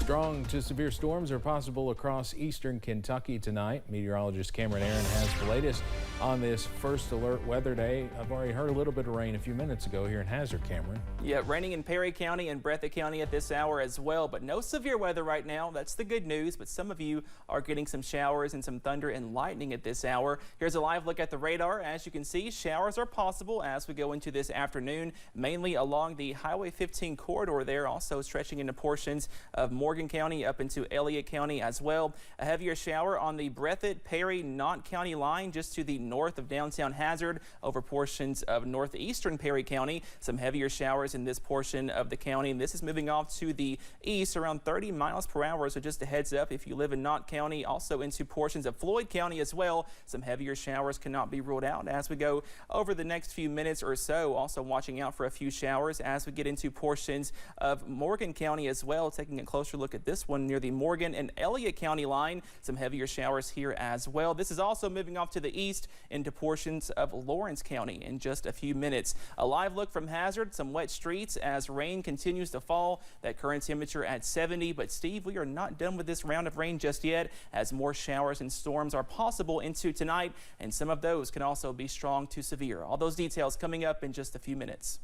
Strong to severe storms are possible across eastern Kentucky tonight. Meteorologist Cameron Aaron has the latest on this first alert weather day. I've already heard a little bit of rain a few minutes ago here in Hazard, Cameron. Yeah, raining in Perry County and Breathitt County at this hour as well, but no severe weather right now. That's the good news, but some of you are getting some showers and some thunder and lightning at this hour. Here's a live look at the radar. As you can see, showers are possible as we go into this afternoon, mainly along the Highway 15 corridor there, also stretching into portions of Morgan County up into Elliott County as well. A heavier shower on the Breathitt, Perry, Knott County line just to the north of downtown Hazard over portions of northeastern Perry County. Some heavier showers in this portion of the county, and this is moving off to the east around 30 miles per hour. So just a heads up if you live in Knott County, also into portions of Floyd County as well. Some heavier showers cannot be ruled out as we go over the next few minutes or so. Also watching out for a few showers as we get into portions of Morgan County as well. Taking a closer look at this one near the Morgan and Elliott County line. Some heavier showers here as well. This is also moving off to the east into portions of Lawrence County in just a few minutes. A live look from Hazard, some wet streets as rain continues to fall. That current temperature at 70. But Steve, we are not done with this round of rain just yet, as more showers and storms are possible into tonight, and some of those can also be strong to severe. All those details coming up in just a few minutes.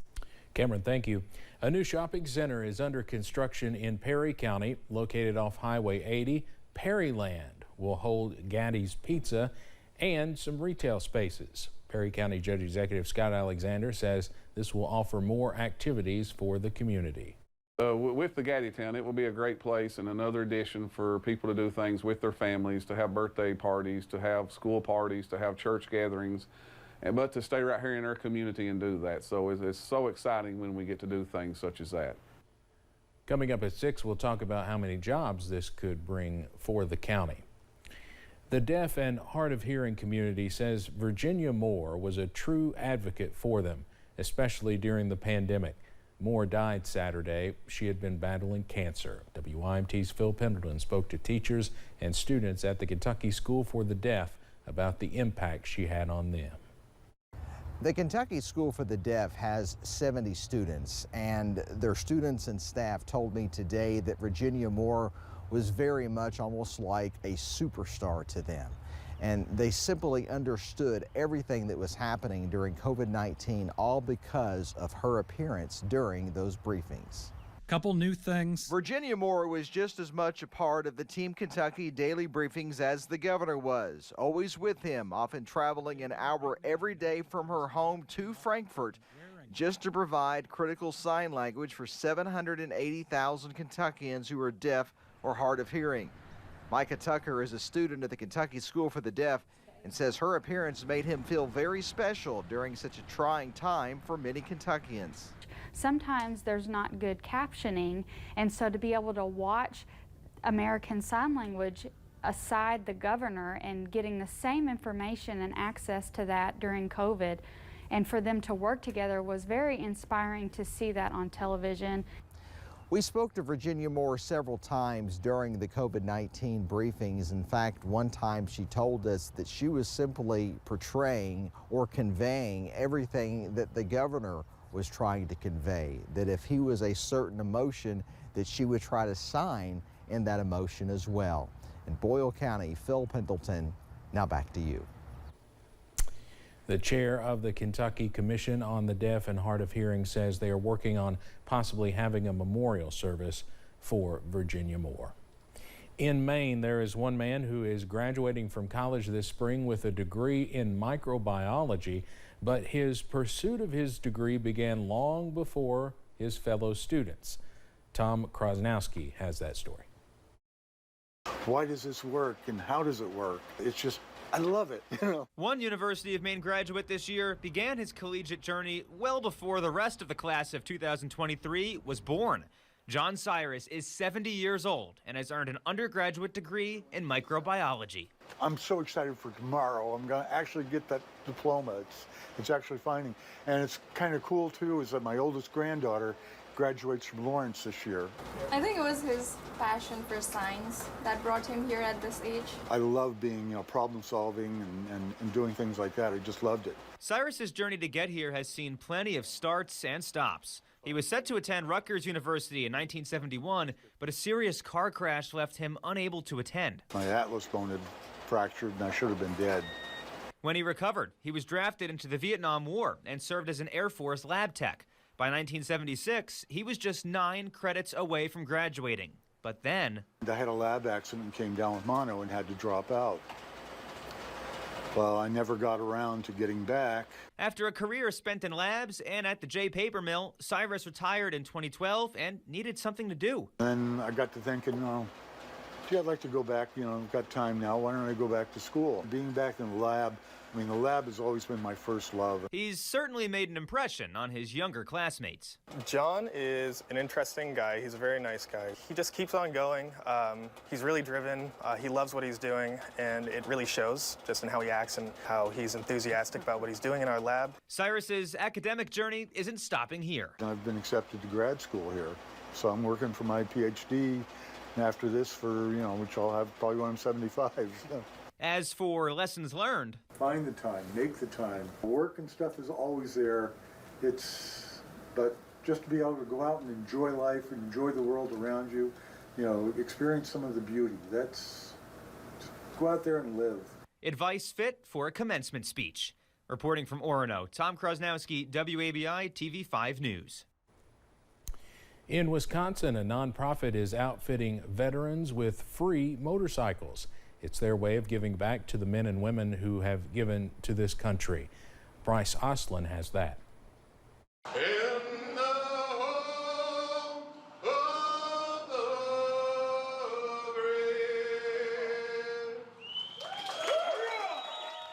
Cameron, thank you. A new shopping center is under construction in Perry County, located off Highway 80. Perryland will hold Gatti's Pizza and some retail spaces. Perry County Judge Executive Scott Alexander says this will offer more activities for the community. With the GattiTown, it will be a great place and another addition for people to do things with their families, to have birthday parties, to have school parties, to have church gatherings, but to stay right here in our community and do that. So it's so exciting when we get to do things such as that. Coming up at 6, we'll talk about how many jobs this could bring for the county. The deaf and hard of hearing community says Virginia Moore was a true advocate for them, especially during the pandemic. Moore died Saturday. She had been battling cancer. WYMT's Phil Pendleton spoke to teachers and students at the Kentucky School for the Deaf about the impact she had on them. The Kentucky School for the Deaf has 70 students, and their students and staff told me today that Virginia Moore was very much almost like a superstar to them. And they simply understood everything that was happening during COVID-19, all because of her appearance during those briefings. Couple new things. Virginia Moore was just as much a part of the Team Kentucky daily briefings as the governor was, always with him, often traveling an hour every day from her home to Frankfort just to provide critical sign language for 780,000 Kentuckians who are deaf or hard of hearing. Micah Tucker is a student at the Kentucky School for the Deaf and says her appearance made him feel very special during such a trying time for many Kentuckians. Sometimes there's not good captioning, and so to be able to watch American Sign Language aside the governor and getting the same information and access to that during COVID, and for them to work together was very inspiring to see that on television. We spoke to Virginia Moore several times during the COVID-19 briefings. In fact, one time she told us that she was simply portraying or conveying everything that the governor was trying to convey, that if he was a certain emotion, that she would try to sign in that emotion as well. In Boyle County, Phil Pendleton, now back to you. The chair of the Kentucky Commission on the Deaf and Hard of Hearing says they are working on possibly having a memorial service for Virginia Moore. In Maine, there is one man who is graduating from college this spring with a degree in microbiology, but his pursuit of his degree began long before his fellow students. Tom Krasnowski has that story. Why does this work and how does it work? It's just, I love it, you know. One University of Maine graduate this year began his collegiate journey well before the rest of the class of 2023 was born. John Cyrus is 70 years old and has earned an undergraduate degree in microbiology. I'm so excited for tomorrow. I'm going to actually get that diploma. It's actually finding. And it's kind of cool, too, is that my oldest granddaughter graduates from Lawrence this year. I think it was his passion for science that brought him here at this age. I love being, problem solving and doing things like that. I just loved it. Cyrus's journey to get here has seen plenty of starts and stops. He was set to attend Rutgers University in 1971, but a serious car crash left him unable to attend. My atlas bone had fractured and I should have been dead. When he recovered, he was drafted into the Vietnam War and served as an Air Force lab tech. By 1976, he was just 9 credits away from graduating. But then I had a lab accident and came down with mono and had to drop out. Well, I never got around to getting back. after a career spent in labs and at the J Paper Mill, Cyrus retired in 2012 and needed something to do. And I got to thinking, gee, I'd like to go back, I've got time now, why don't I go back to school? Being back in the lab, the lab has always been my first love. He's certainly made an impression on his younger classmates. John is an interesting guy. He's a very nice guy. He just keeps on going. He's really driven. He loves what he's doing, and it really shows just in how he acts and how he's enthusiastic about what he's doing in our lab. Cyrus's academic journey isn't stopping here. I've been accepted to grad school here, so I'm working for my PhD, and after this for, which I'll have probably when I'm 75. So. As for lessons learned, find the time, make the time. Work and stuff is always there. But just to be able to go out and enjoy life and enjoy the world around you, experience some of the beauty. Go out there and live. Advice fit for a commencement speech. Reporting from Orono, Tom Krasnowski, WABI TV 5 News. In Wisconsin, a nonprofit is outfitting veterans with free motorcycles. It's their way of giving back to the men and women who have given to this country. Bryce Ostlin has that. In the home of the brave.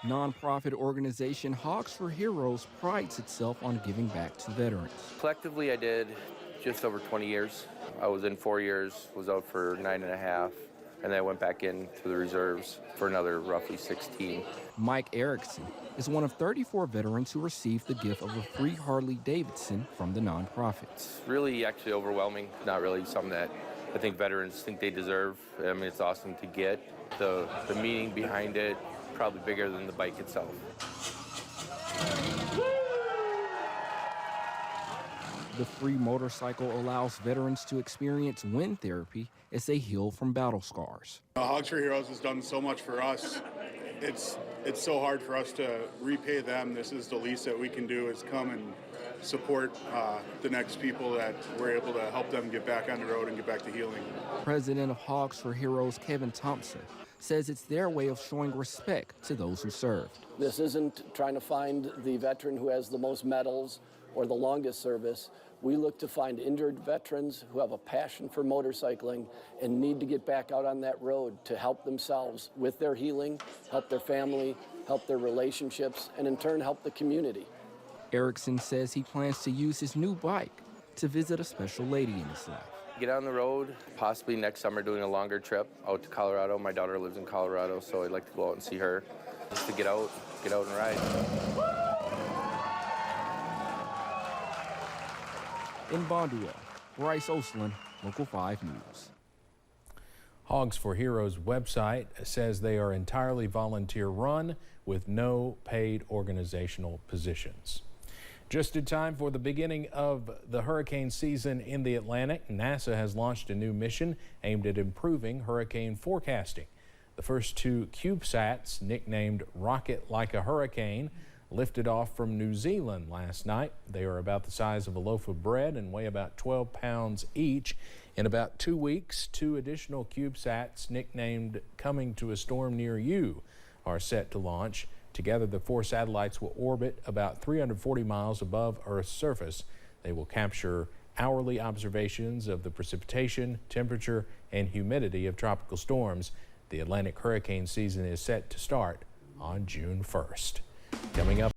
Nonprofit organization Hogs for Heroes prides itself on giving back to veterans. Collectively, I did just over 20 years. I was in 4 years, was out for 9.5. And then I went back into the reserves for another roughly 16. Mike Erickson is one of 34 veterans who received the gift of a free Harley-Davidson from the nonprofit. It's really actually overwhelming. Not really something that I think veterans think they deserve. It's awesome to get. The meaning behind it, probably bigger than the bike itself. The free motorcycle allows veterans to experience wind therapy as they heal from battle scars. Hogs for Heroes has done so much for us. It's so hard for us to repay them. This is the least that we can do is come and support the next people that we're able to help them get back on the road and get back to healing. President of Hogs for Heroes, Kevin Thompson, says it's their way of showing respect to those who served. This isn't trying to find the veteran who has the most medals or the longest service. We look to find injured veterans who have a passion for motorcycling and need to get back out on that road to help themselves with their healing, help their family, help their relationships, and in turn help the community. Erickson says he plans to use his new bike to visit a special lady in his life. Get on the road, possibly next summer doing a longer trip out to Colorado. My daughter lives in Colorado, so I'd like to go out and see her, just to get out and ride. In Bonduel, Bryce Ostlin, Local 5 News. Hogs for Heroes website says they are entirely volunteer run with no paid organizational positions. Just in time for the beginning of the hurricane season in the Atlantic, NASA has launched a new mission aimed at improving hurricane forecasting. The first 2 CubeSats, nicknamed Rocket Like a Hurricane, lifted off from New Zealand last night. They are about the size of a loaf of bread and weigh about 12 pounds each. In about 2 weeks, 2 additional CubeSats, nicknamed Coming to a Storm Near You, are set to launch. Together, the 4 satellites will orbit about 340 miles above Earth's surface. They will capture hourly observations of the precipitation, temperature, and humidity of tropical storms. The Atlantic hurricane season is set to start on June 1st. Coming up.